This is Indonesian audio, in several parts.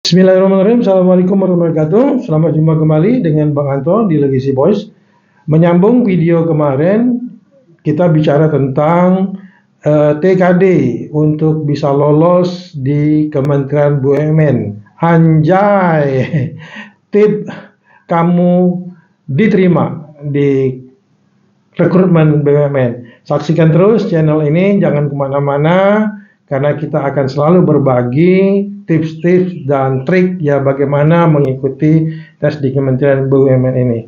Bismillahirrahmanirrahim. Assalamualaikum warahmatullahi wabarakatuh. Selamat jumpa kembali dengan Bang Anto di Legacy Voice. Menyambung video kemarin, kita bicara tentang TKD untuk bisa lolos di Kementerian BUMN. Anjay, tip kamu diterima di rekrutmen BUMN. Saksikan terus channel ini, jangan kemana-mana, karena kita akan selalu berbagi tips-tips dan trik ya bagaimana mengikuti tes di Kementerian BUMN ini.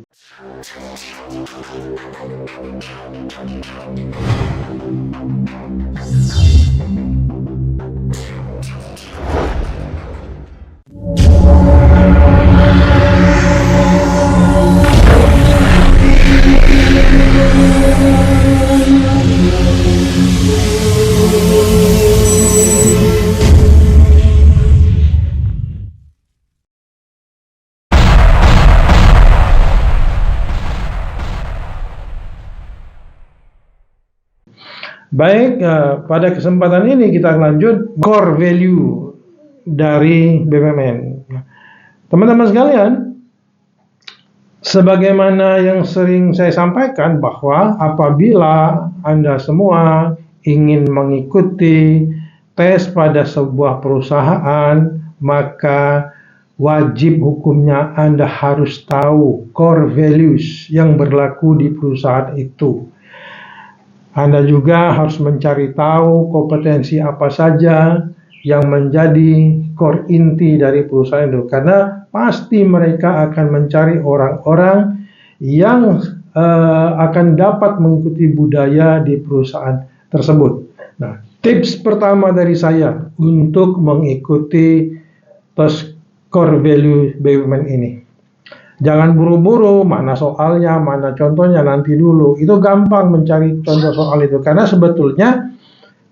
Baik, pada kesempatan ini kita lanjut core value dari BUMN. Teman-teman sekalian, sebagaimana yang sering saya sampaikan bahwa apabila Anda semua ingin mengikuti tes pada sebuah perusahaan, maka wajib hukumnya Anda harus tahu core values yang berlaku di perusahaan itu. Anda juga harus mencari tahu kompetensi apa saja yang menjadi core inti dari perusahaan itu. Karena pasti mereka akan mencari orang-orang yang akan dapat mengikuti budaya di perusahaan tersebut. Nah, tips pertama dari saya untuk mengikuti tes core value BUMN ini. Jangan buru-buru, mana soalnya, mana contohnya, nanti dulu. Itu gampang mencari contoh soal itu. Karena sebetulnya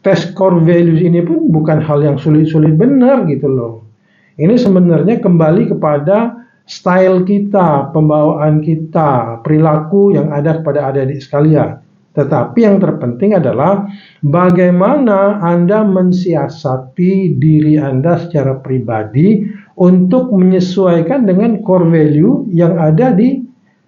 tes core values ini pun bukan hal yang sulit-sulit benar gitu loh. Ini sebenarnya kembali kepada style kita, pembawaan kita, perilaku yang ada kepada adik-adik sekalian. Tetapi yang terpenting adalah bagaimana Anda mensiasati diri Anda secara pribadi untuk menyesuaikan dengan core value yang ada di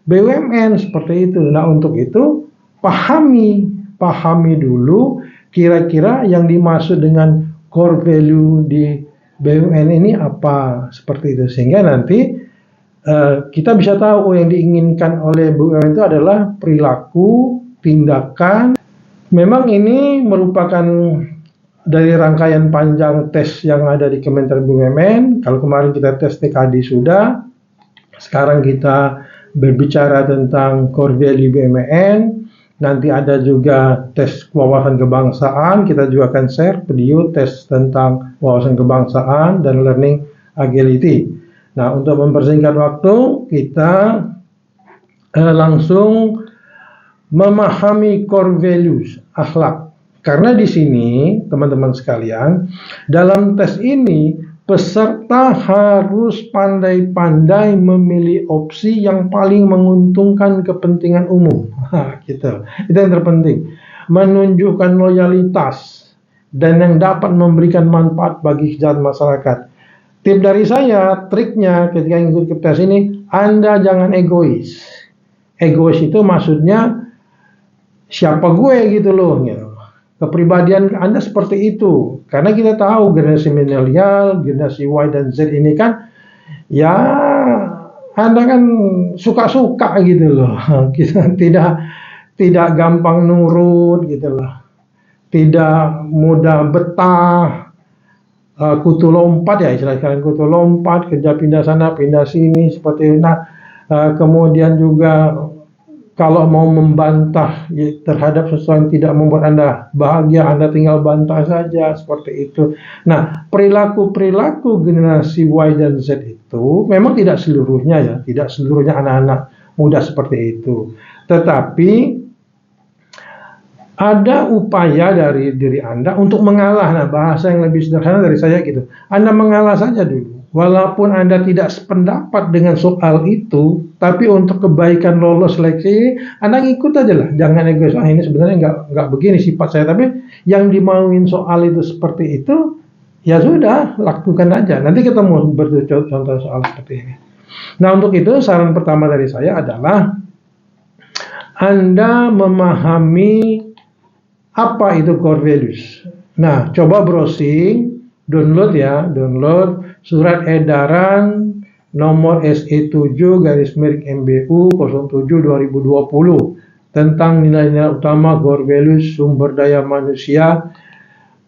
BUMN seperti itu. Nah, untuk itu pahami dulu kira-kira yang dimaksud dengan core value di BUMN ini apa, seperti itu. Sehingga nanti kita bisa tahu yang diinginkan oleh BUMN itu adalah perilaku, tindakan. Memang ini merupakan dari rangkaian panjang tes yang ada di Kementerian BUMN. Kalau kemarin kita tes TKD sudah, sekarang kita berbicara tentang core value BUMN. Nanti ada juga tes wawasan kebangsaan. Kita juga akan share video tes tentang wawasan kebangsaan dan learning agility. Nah, untuk mempersingkat waktu, kita langsung memahami core values, akhlak. Karena di sini, teman-teman sekalian, dalam tes ini, peserta harus pandai-pandai memilih opsi yang paling menguntungkan kepentingan umum. Gitu. Itu yang terpenting. Menunjukkan loyalitas dan yang dapat memberikan manfaat bagi kesejahteraan masyarakat. Tip dari saya, triknya ketika ikut tes ini, Anda jangan egois. Egois itu maksudnya siapa gue gitu loh. Gitu. Kepribadian Anda seperti itu. Karena kita tahu generasi milenial, generasi Y dan Z ini kan, ya Anda kan suka-suka gitu loh. Kita tidak gampang nurut gitu loh. Tidak mudah betah. Kutu lompat ya, istilah kalian kutu lompat, kerja pindah sana, pindah sini, seperti itu. Nah, kemudian juga kalau mau membantah terhadap sesuatu yang tidak membuat Anda bahagia, Anda tinggal bantah saja, seperti itu. Nah, perilaku-perilaku generasi Y dan Z itu memang tidak seluruhnya ya, tidak seluruhnya anak-anak muda seperti itu. Tetapi ada upaya dari diri Anda untuk mengalah. Nah, bahasa yang lebih sederhana dari saya gitu. Anda mengalah saja dulu. Walaupun Anda tidak sependapat dengan soal itu, tapi untuk kebaikan lolos seleksi, Anda ngikut aja lah. Jangan egois, ini sebenarnya nggak begini sifat saya. Tapi yang dimauin soal itu seperti itu, ya sudah, lakukan aja. Nanti kita mau contoh soal seperti ini. Nah, untuk itu saran pertama dari saya adalah Anda memahami apa itu core values. Nah, coba browsing, download surat edaran nomor SE7/MBU 07/2020 tentang nilai-nilai utama core values sumber daya manusia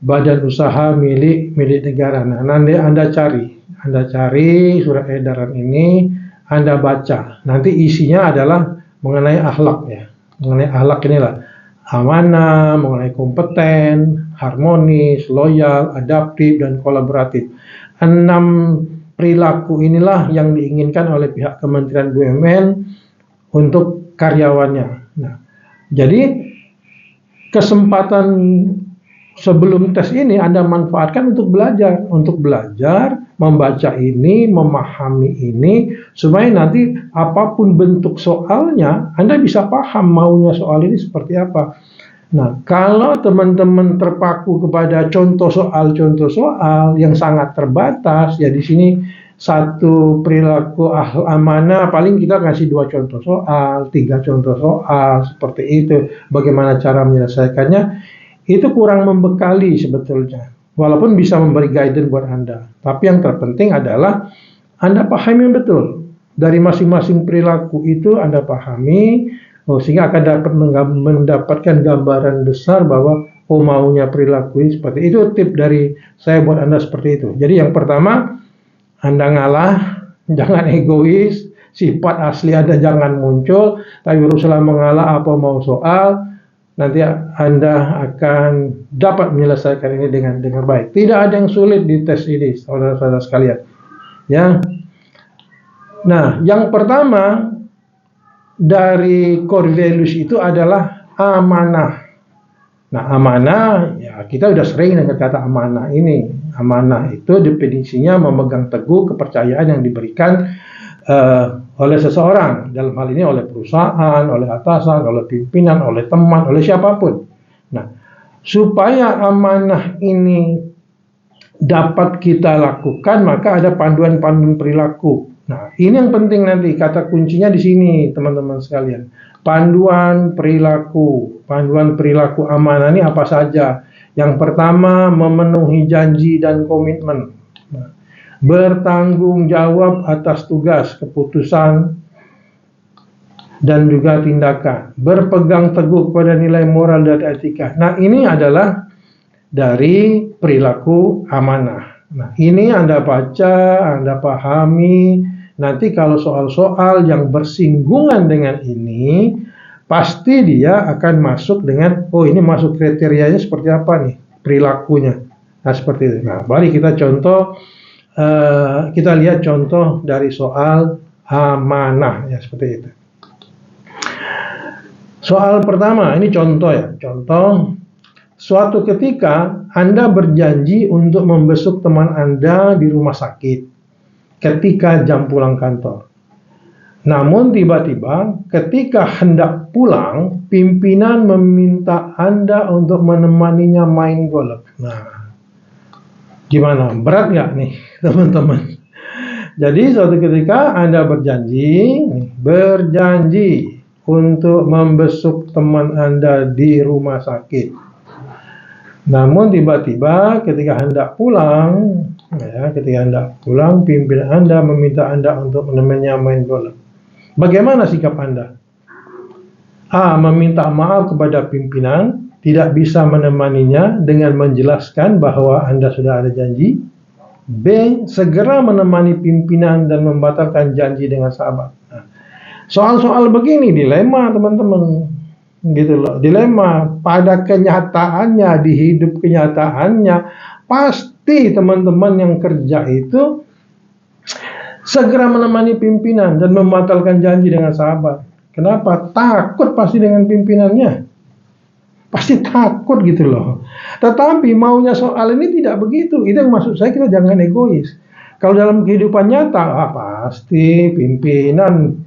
badan usaha milik negara. Nah, nanti Anda cari surat edaran ini, Anda baca. Nanti isinya adalah mengenai akhlak ya. Mengenai akhlak inilah amanah, mengenai kompeten, harmonis, loyal, adaptif, dan kolaboratif. 6 perilaku inilah yang diinginkan oleh pihak Kementerian BUMN untuk karyawannya. Nah, jadi kesempatan sebelum tes ini Anda manfaatkan untuk belajar, membaca ini, memahami ini, supaya nanti apapun bentuk soalnya, Anda bisa paham maunya soal ini seperti apa. Nah, kalau teman-teman terpaku kepada contoh soal yang sangat terbatas, ya di sini satu perilaku amanah, paling kita kasih 2 contoh soal, 3 contoh soal, seperti itu. Bagaimana cara menyelesaikannya, itu kurang membekali sebetulnya. Walaupun bisa memberi guidance buat Anda. Tapi yang terpenting adalah Anda pahami betul. Dari masing-masing perilaku itu Anda pahami, sehingga akan dapat mendapatkan gambaran besar bahwa maunya perilaku ini seperti itu. Tip dari saya buat Anda seperti itu. Jadi yang pertama, Anda ngalah, jangan egois, sifat asli Anda jangan muncul, tapi berusaha mengalah apa mau soal, nanti Anda akan dapat menyelesaikan ini dengan baik. Tidak ada yang sulit di tes ini, saudara-saudara sekalian. Ya. Nah, yang pertama dari core values itu adalah amanah. Nah, amanah, ya kita udah sering dengar kata amanah ini. Amanah itu definisinya memegang teguh kepercayaan yang diberikan oleh seseorang, dalam hal ini oleh perusahaan, oleh atasan, oleh pimpinan, oleh teman, oleh siapapun. Nah, supaya amanah ini dapat kita lakukan, maka ada panduan-panduan perilaku. Nah, ini yang penting nanti, kata kuncinya di sini, teman-teman sekalian. Panduan perilaku amanah ini apa saja? Yang pertama, memenuhi janji dan komitmen. Nah, bertanggung jawab atas tugas, keputusan, dan juga tindakan. Berpegang teguh pada nilai moral dan etika. Nah, ini adalah dari perilaku amanah. Nah, ini Anda baca, Anda pahami. Nanti kalau soal-soal yang bersinggungan dengan ini, pasti dia akan masuk dengan, ini masuk kriterianya seperti apa nih, perilakunya. Nah, seperti itu. Nah, mari kita kita lihat contoh dari soal amanah, ya seperti itu. Soal pertama, ini contoh ya, contoh. Suatu ketika Anda berjanji untuk membesuk teman Anda di rumah sakit ketika jam pulang kantor. Namun tiba-tiba ketika hendak pulang, pimpinan meminta Anda untuk menemaninya main golf. Nah, gimana? Berat nggak nih teman-teman? Jadi suatu ketika Anda berjanji untuk membesuk teman Anda di rumah sakit. Namun tiba-tiba ketika hendak pulang, pimpinan Anda meminta Anda untuk menemaninya main golf. Bagaimana sikap Anda? A. Meminta maaf kepada pimpinan, tidak bisa menemaninya dengan menjelaskan bahwa Anda sudah ada janji. B. Segera menemani pimpinan dan membatalkan janji dengan sahabat. Nah, soal-soal begini dilema, teman-teman. Gitu loh, dilema pada kenyataannya, di hidup kenyataannya pasti teman-teman yang kerja itu segera menemani pimpinan dan membatalkan janji dengan sahabat. Kenapa? Takut pasti dengan pimpinannya, pasti takut gitu loh. Tetapi maunya soal ini tidak begitu. Itu yang maksud saya, kita jangan egois. Kalau dalam kehidupan nyata, pasti pimpinan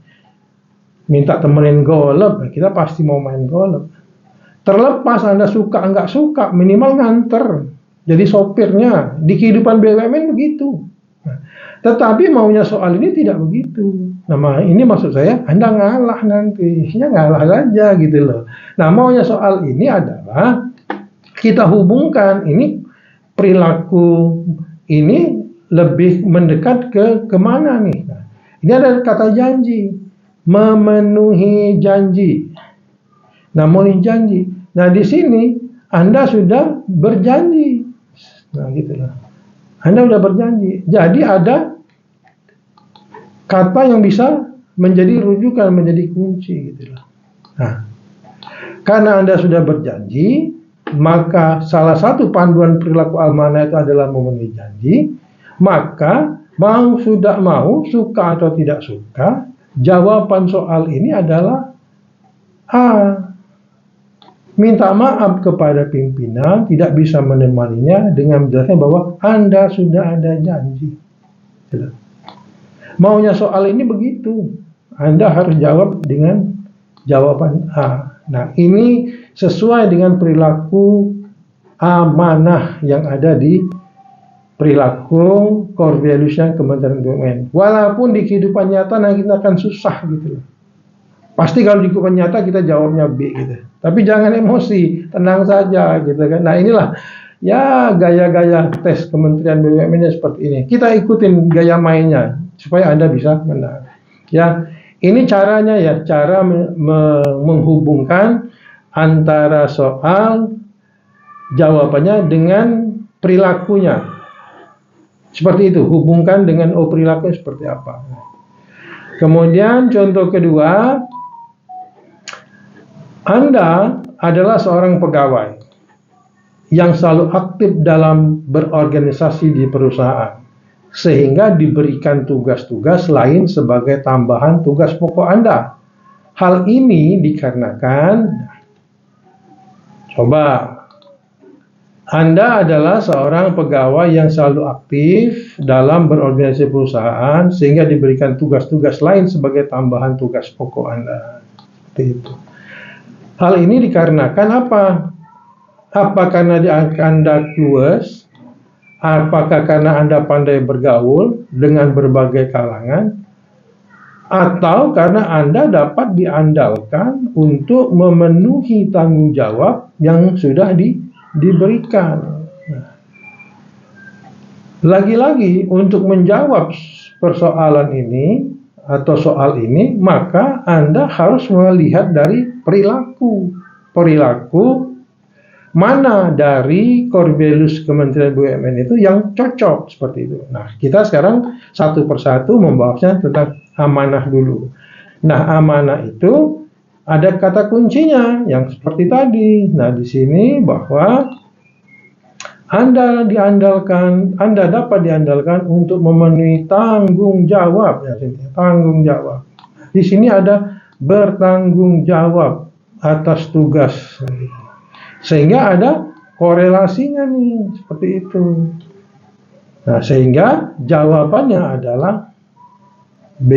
minta temenin golf, kita pasti mau main golf. Terlepas Anda suka nggak suka, minimal nganter. jadi sopirnya. Di kehidupan BUMN begitu. Nah, tetapi maunya soal ini tidak begitu. Nah, ini maksud saya, Anda ngalah nanti. Ya ngalah saja gitu loh. Nah, maunya soal ini adalah kita hubungkan ini perilaku ini lebih mendekat ke kemana nih? Nah, ini ada kata janji, memenuhi janji. Nah, memenuhi janji. Nah, di sini Anda sudah berjanji. Nah, gitu lah. Anda sudah berjanji. Jadi ada kata yang bisa menjadi rujukan, menjadi kunci gitu lah. Nah, karena Anda sudah berjanji, maka salah satu panduan perilaku amanah itu adalah memenuhi janji. Maka mau sudah mau, suka atau tidak suka, jawaban soal ini adalah A. Minta maaf kepada pimpinan tidak bisa menemaninya dengan menjelaskan bahwa Anda sudah ada janji. Maunya soal ini begitu. Anda harus jawab dengan jawaban A. Nah, ini sesuai dengan perilaku amanah yang ada di perilaku core values-nya Kementerian BUMN. Walaupun di kehidupan nyata nanti kita akan susah gitu. Pasti kalau di kehidupan nyata kita jawabnya B gitu. Tapi jangan emosi, tenang saja gitu kan. Nah, inilah ya gaya-gaya tes Kementerian BUMN seperti ini. Kita ikutin gaya mainnya supaya Anda bisa menang. Ya, ini caranya ya, cara menghubungkan antara soal jawabannya dengan perilakunya. Seperti itu, hubungkan dengan perilaku seperti apa. Kemudian contoh kedua, Anda adalah seorang pegawai yang selalu aktif dalam berorganisasi di perusahaan, sehingga diberikan tugas-tugas lain sebagai tambahan tugas pokok Anda. Hal ini dikarenakan, coba, Anda adalah seorang pegawai yang selalu aktif dalam berorganisasi perusahaan sehingga diberikan tugas-tugas lain sebagai tambahan tugas pokok Anda. Seperti itu. Hal ini dikarenakan apa? Apa karena Anda luas? Apakah karena Anda pandai bergaul dengan berbagai kalangan? Atau karena Anda dapat diandalkan untuk memenuhi tanggung jawab yang sudah diberikan. Lagi-lagi untuk menjawab persoalan ini atau soal ini, maka Anda harus melihat dari perilaku mana dari core values Kementerian BUMN itu yang cocok seperti itu. Nah, kita sekarang satu persatu membahasnya tentang amanah dulu. Nah, amanah itu ada kata kuncinya yang seperti tadi. Nah, di sini bahwa Anda dapat diandalkan untuk memenuhi tanggung jawab. Ya, tanggung jawab. Di sini ada bertanggung jawab atas tugas. Sehingga ada korelasinya nih, seperti itu. Nah, sehingga jawabannya adalah B,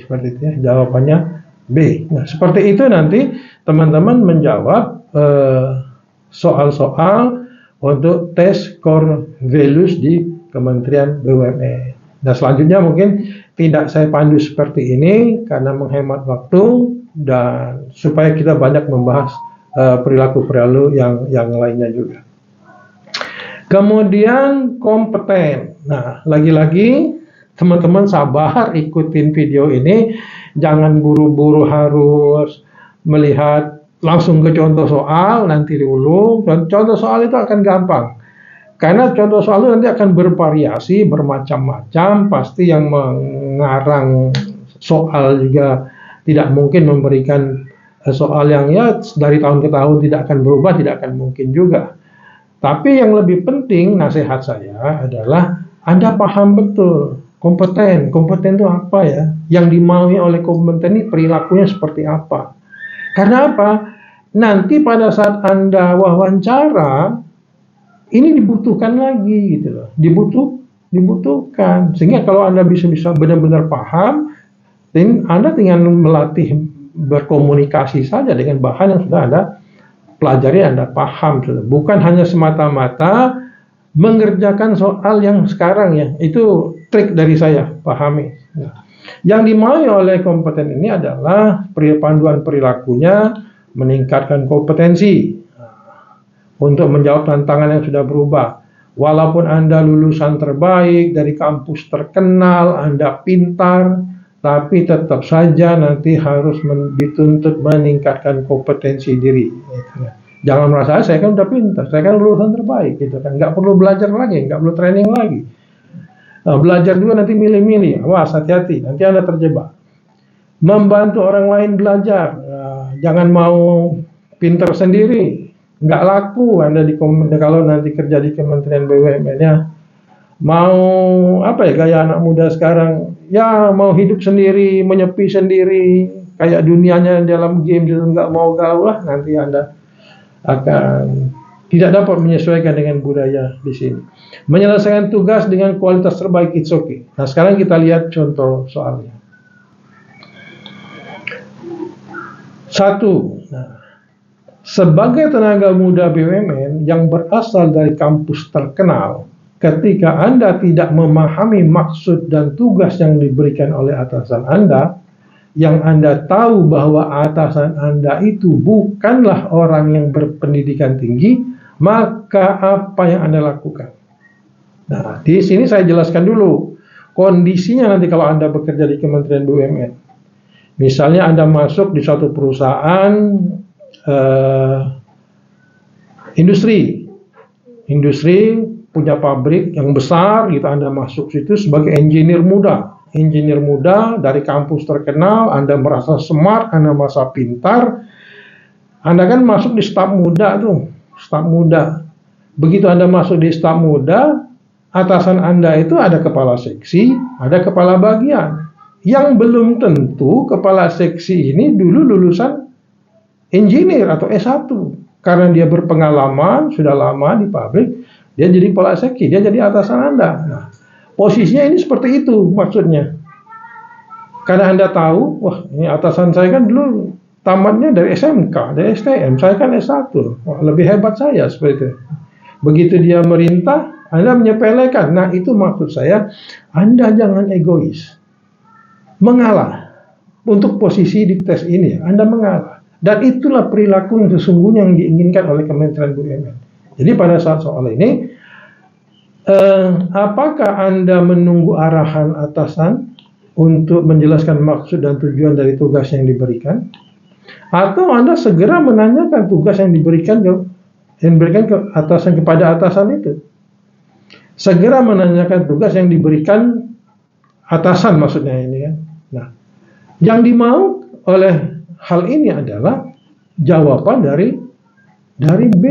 seperti itu ya. Jawabannya B. Nah, seperti itu nanti teman-teman menjawab soal-soal untuk tes core values di Kementerian BUMN. Nah, selanjutnya mungkin tidak saya pandu seperti ini karena menghemat waktu dan supaya kita banyak membahas perilaku-perilaku yang lainnya juga. Kemudian kompeten. Nah, lagi-lagi teman-teman sabar ikutin video ini, jangan buru-buru harus melihat langsung ke contoh soal, nanti diulung. Contoh soal itu akan gampang. Karena contoh soal itu nanti akan bervariasi, bermacam-macam. Pasti yang mengarang soal juga tidak mungkin memberikan soal yang ya dari tahun ke tahun tidak akan berubah, tidak akan mungkin juga. Tapi yang lebih penting, nasihat saya adalah Anda paham betul kompeten. Kompeten itu apa ya? Yang dimaui oleh kompeten ini perilakunya seperti apa? Karena apa? Nanti pada saat Anda wawancara, ini dibutuhkan lagi gitu loh. Dibutuhkan. Sehingga kalau Anda bisa benar-benar paham, Anda tinggal melatih berkomunikasi saja dengan bahan yang sudah Anda pelajari, Anda paham. Bukan hanya semata-mata mengerjakan soal yang sekarang ya. Itu trik dari saya, pahami. Nah, yang dimau oleh kompeten ini adalah panduan perilakunya meningkatkan kompetensi untuk menjawab tantangan yang sudah berubah. Walaupun Anda lulusan terbaik dari kampus terkenal, Anda pintar, tapi tetap saja nanti harus dituntut meningkatkan kompetensi diri. Jangan merasa saya kan udah pintar, saya kan lulusan terbaik, gitu kan. Nggak perlu belajar lagi, nggak perlu training lagi. Nah, belajar juga nanti milih-milih, awas hati-hati, nanti Anda terjebak. Membantu orang lain belajar, jangan mau pintar sendiri, nggak laku Anda kalau nanti kerja di Kementerian BUMN ya. Mau apa ya, gaya anak muda sekarang ya, mau hidup sendiri, menyepi sendiri, kayak dunianya dalam game gitu, nggak mau gaul lah, nanti Anda akan tidak dapat menyesuaikan dengan budaya di sini. Menyelesaikan tugas dengan kualitas terbaik, it's okay. Nah, sekarang kita lihat contoh soalnya. 1. Nah, sebagai tenaga muda BUMN yang berasal dari kampus terkenal, ketika Anda tidak memahami maksud dan tugas yang diberikan oleh atasan Anda, yang Anda tahu bahwa atasan Anda itu bukanlah orang yang berpendidikan tinggi, maka apa yang Anda lakukan? Nah, di sini saya jelaskan dulu kondisinya nanti kalau Anda bekerja di Kementerian BUMN. Misalnya Anda masuk di suatu perusahaan industri punya pabrik yang besar gitu, Anda masuk situ sebagai engineer muda dari kampus terkenal, Anda merasa smart, Anda merasa pintar, Anda kan masuk di staf muda tuh, staf muda. Begitu Anda masuk di staf muda, atasan Anda itu ada kepala seksi, ada kepala bagian. Yang belum tentu kepala seksi ini dulu lulusan engineer atau S1. Karena dia berpengalaman, sudah lama di pabrik, dia jadi kepala seksi, dia jadi atasan Anda. Nah, posisinya ini seperti itu maksudnya. Karena Anda tahu, wah ini atasan saya kan dulu tamatnya dari SMK, dari STM, saya kan S1, wah, lebih hebat saya, seperti itu. Begitu dia merintah, Anda menyepelekan. Nah, itu maksud saya, Anda jangan egois. Mengalah. Untuk posisi di tes ini, Anda mengalah. Dan itulah perilaku sesungguhnya yang diinginkan oleh Kementerian BUMN. Jadi pada saat soal ini, apakah Anda menunggu arahan atasan untuk menjelaskan maksud dan tujuan dari tugas yang diberikan? Atau Anda segera menanyakan tugas yang diberikan ke atasan, kepada atasan itu? Segera menanyakan tugas yang diberikan atasan maksudnya ini kan. Nah, yang dimau oleh hal ini adalah jawaban dari B,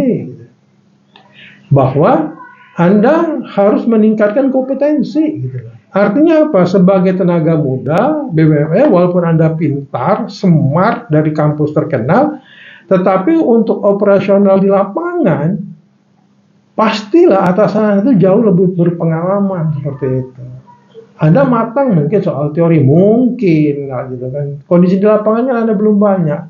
bahwa Anda harus meningkatkan kompetensi gitu. Artinya apa? Sebagai tenaga muda BUMN, walaupun Anda pintar, smart dari kampus terkenal, tetapi untuk operasional di lapangan pastilah atasan itu jauh lebih berpengalaman seperti itu. Anda matang mungkin soal teori, mungkin gitu kan. Kondisi di lapangannya Anda belum banyak.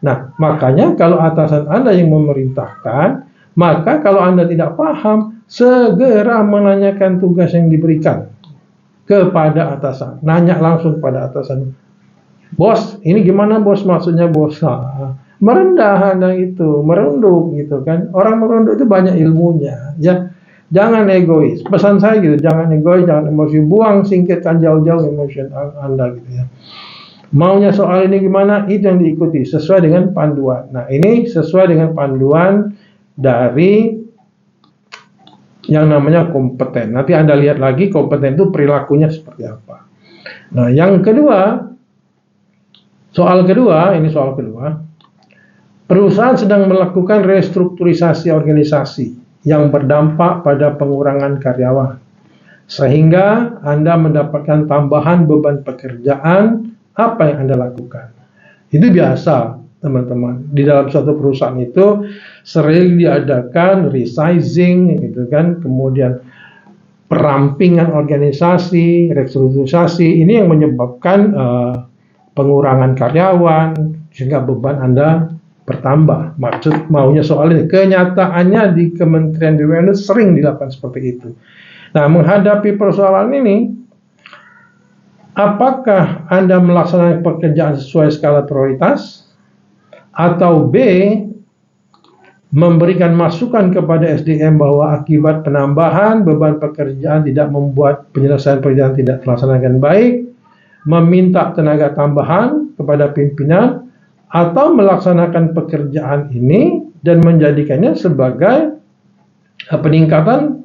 Nah, makanya kalau atasan Anda yang memerintahkan, maka kalau Anda tidak paham, segera menanyakan tugas yang diberikan kepada atasan. Nanya langsung pada atasan. Bos, ini gimana bos? Maksudnya bos. Merendah Anda itu, merunduk gitu kan. Orang merunduk itu banyak ilmunya, ya. Jangan egois. Pesan saya gitu, jangan egois, jangan emosi. Buang, singkirkan jauh-jauh emosi Anda gitu ya. Maunya soal ini gimana? Itu yang diikuti sesuai dengan panduan. Nah, ini sesuai dengan panduan dari yang namanya kompeten. Nanti Anda lihat lagi kompeten itu perilakunya seperti apa. Nah, yang kedua, soal kedua, perusahaan sedang melakukan restrukturisasi organisasi yang berdampak pada pengurangan karyawan, sehingga Anda mendapatkan tambahan beban pekerjaan. Apa yang Anda lakukan? Itu biasa, teman-teman. Di dalam suatu perusahaan itu sering diadakan resizing, gitu kan, kemudian perampingan organisasi, restrukturisasi. Ini yang menyebabkan pengurangan karyawan, sehingga beban Anda bertambah. Maksud maunya soal ini. Kenyataannya di Kementerian BUMN sering dilakukan seperti itu. Nah, menghadapi persoalan ini, apakah Anda melaksanakan pekerjaan sesuai skala prioritas? Atau B, memberikan masukan kepada SDM bahwa akibat penambahan beban pekerjaan tidak membuat penyelesaian pekerjaan tidak terlaksana dengan baik, meminta tenaga tambahan kepada pimpinan, atau melaksanakan pekerjaan ini dan menjadikannya sebagai peningkatan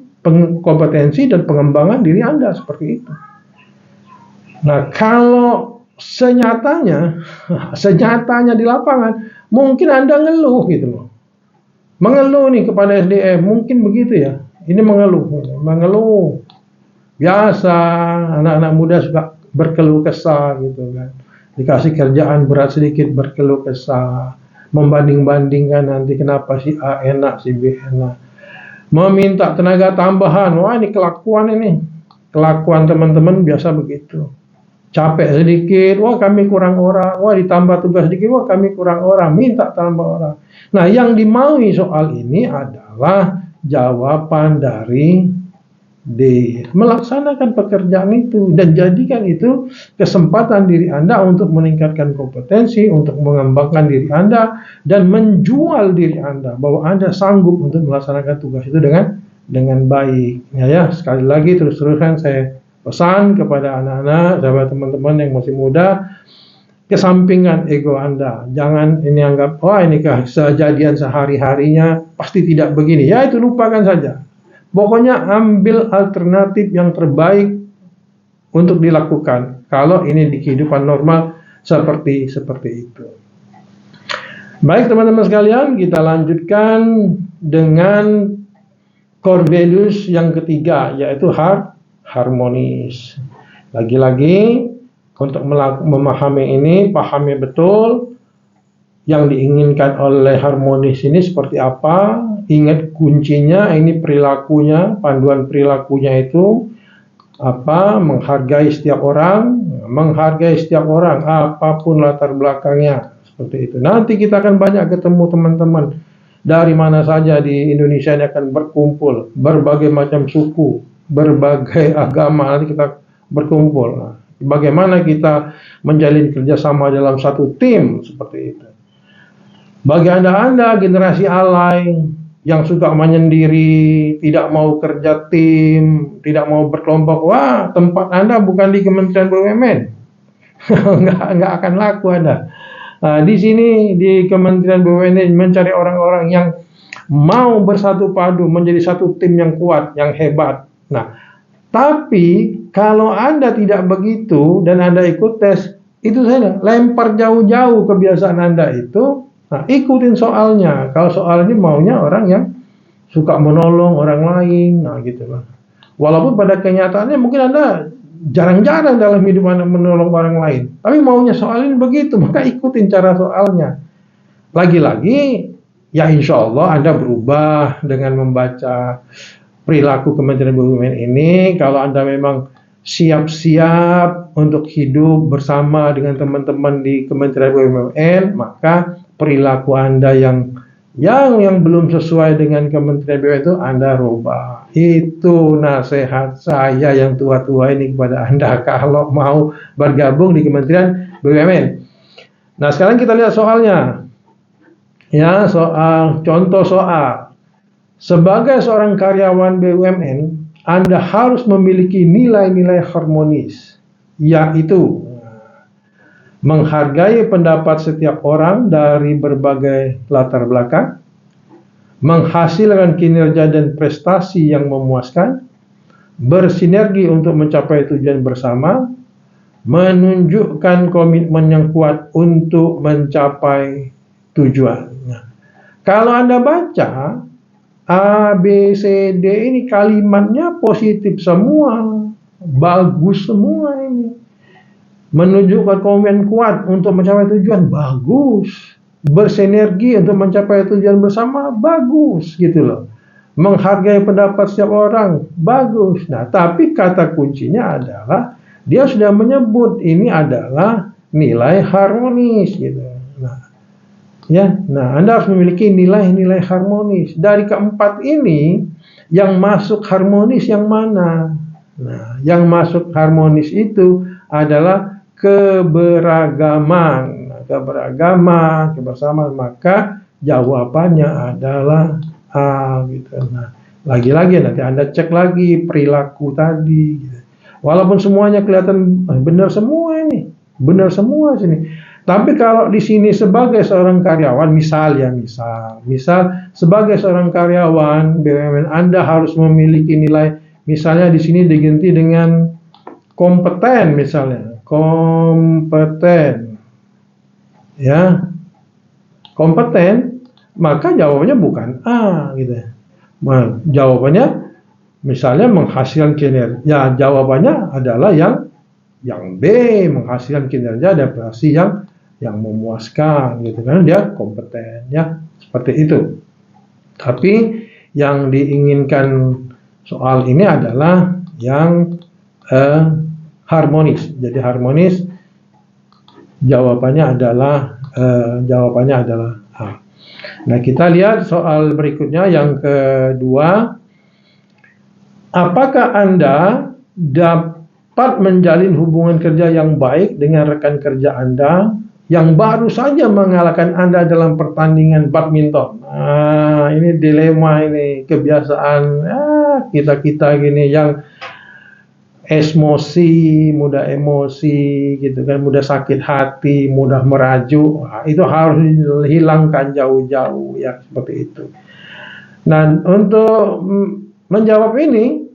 kompetensi dan pengembangan diri Anda, seperti itu. Nah, kalau senyatanya di lapangan, mungkin Anda ngeluh gitu loh. Mengeluh nih kepada SDM, mungkin begitu ya. Ini mengeluh. Biasa anak-anak muda suka berkeluh kesah gitu kan. Dikasih kerjaan berat sedikit berkeluh kesah, membanding-bandingkan nanti kenapa si A enak, si B enak. Meminta tenaga tambahan, wah ini kelakuan ini. Kelakuan teman-teman biasa begitu. Capek sedikit, wah kami kurang orang, wah ditambah tugas sedikit, wah kami kurang orang, minta tambah orang. Nah, yang dimaui soal ini adalah jawaban dari D. Melaksanakan pekerjaan itu dan jadikan itu kesempatan diri Anda untuk meningkatkan kompetensi, untuk mengembangkan diri Anda, dan menjual diri Anda bahwa Anda sanggup untuk melaksanakan tugas itu dengan baik. Ya, sekali lagi terus-terusan saya pesan kepada anak-anak, sahabat teman-teman yang masih muda, kesampingkan ego Anda. Jangan ini anggap, wah ini kejadian sehari-harinya, pasti tidak begini. Ya itu lupakan saja. Pokoknya ambil alternatif yang terbaik untuk dilakukan. Kalau ini di kehidupan normal seperti itu. Baik teman-teman sekalian, kita lanjutkan dengan core values yang ketiga, yaitu harmonis. Lagi-lagi untuk memahami ini, pahami betul yang diinginkan oleh harmonis ini seperti apa. Ingat kuncinya, ini perilakunya, panduan perilakunya itu apa? Menghargai setiap orang apapun latar belakangnya, seperti itu. Nanti kita akan banyak ketemu teman-teman dari mana saja di Indonesia ini akan berkumpul, berbagai macam suku, berbagai agama, nanti kita berkumpul. Nah, bagaimana kita menjalin kerjasama dalam satu tim, seperti itu. Bagi Anda generasi alay yang suka menyendiri, tidak mau kerja tim, tidak mau berkelompok, wah tempat Anda bukan di Kementerian BUMN. nggak akan laku Anda. Nah, di sini di Kementerian BUMN mencari orang-orang yang mau bersatu padu menjadi satu tim yang kuat, yang hebat. Nah, tapi kalau Anda tidak begitu dan Anda ikut tes, itu saya lempar jauh-jauh kebiasaan Anda itu. Nah, ikutin soalnya. Kalau soalnya maunya orang yang suka menolong orang lain, nah gitu lah. Walaupun pada kenyataannya mungkin Anda jarang-jarang dalam hidup Anda menolong orang lain, tapi maunya soalnya begitu, maka ikutin cara soalnya. Lagi-lagi, ya insya Allah Anda berubah dengan membaca perilaku Kementerian BUMN ini. Kalau Anda memang siap-siap untuk hidup bersama dengan teman-teman di Kementerian BUMN, maka perilaku Anda yang belum sesuai dengan Kementerian BUMN itu Anda rubah. Itu nasihat saya yang tua-tua ini kepada Anda kalau mau bergabung di Kementerian BUMN. Nah, sekarang kita lihat soalnya. Ya, contoh soal. Sebagai seorang karyawan BUMN, Anda harus memiliki nilai-nilai harmonis, yaitu menghargai pendapat setiap orang dari berbagai latar belakang, menghasilkan kinerja dan prestasi yang memuaskan, bersinergi untuk mencapai tujuan bersama, menunjukkan komitmen yang kuat untuk mencapai tujuan. Nah, kalau Anda baca A, B, C, D ini kalimatnya positif semua, bagus semua ini. Menunjukkan komitmen kuat untuk mencapai tujuan, bagus. Bersinergi untuk mencapai tujuan bersama, bagus gitu loh. Menghargai pendapat setiap orang, bagus. Nah, tapi kata kuncinya adalah dia sudah menyebut ini adalah nilai harmonis gitu. Nah, Ya, nah Anda harus memiliki nilai-nilai harmonis. Dari keempat ini, yang masuk harmonis yang mana? Nah, yang masuk harmonis itu adalah keberagaman. Nah, keberagaman, kebersamaan, maka jawabannya adalah A gitu. Nah, lagi-lagi nanti Anda cek lagi perilaku tadi gitu. Walaupun semuanya kelihatan benar semua ini, benar semua sini. Tapi kalau di sini sebagai seorang karyawan, misal sebagai seorang karyawan BUMN Anda harus memiliki nilai, misalnya di sini diganti dengan kompeten misalnya, kompeten, ya, kompeten, maka jawabannya bukan A gitu. Nah, jawabannya misalnya menghasilkan kinerja, ya jawabannya adalah yang B, menghasilkan kinerja adaptasi yang memuaskan gitu, karena dia kompeten, ya seperti itu. Tapi yang diinginkan soal ini adalah yang harmonis. Jadi harmonis jawabannya adalah A. Nah, kita lihat soal berikutnya yang kedua. Apakah Anda dapat menjalin hubungan kerja yang baik dengan rekan kerja Anda yang baru saja mengalahkan Anda dalam pertandingan badminton? Nah, ini dilema, ini kebiasaan kita-kita gini yang mudah emosi gitu kan, mudah sakit hati, mudah merajuk. Nah, itu harus hilangkan jauh-jauh ya, seperti itu. Nah, untuk menjawab ini,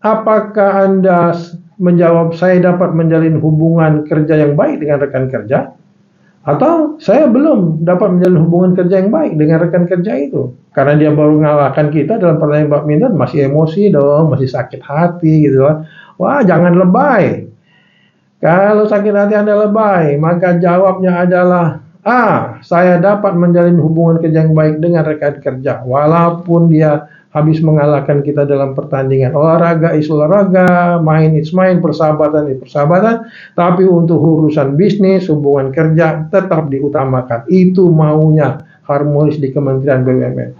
apakah Anda menjawab saya dapat menjalin hubungan kerja yang baik dengan rekan kerja? Atau saya belum dapat menjalin hubungan kerja yang baik dengan rekan kerja itu? Karena dia baru mengalahkan kita dalam pertandingan badminton, masih emosi dong, masih sakit hati gitu kan. Wah, jangan lebay. Kalau sakit hati Anda lebay, maka jawabnya adalah A. Saya dapat menjalin hubungan kerja yang baik dengan rekan kerja, walaupun dia habis mengalahkan kita dalam pertandingan. Olahraga is olahraga, main is main, persahabatan is persahabatan, tapi untuk urusan bisnis, hubungan kerja tetap diutamakan. Itu maunya harmonis di Kementerian BUMN.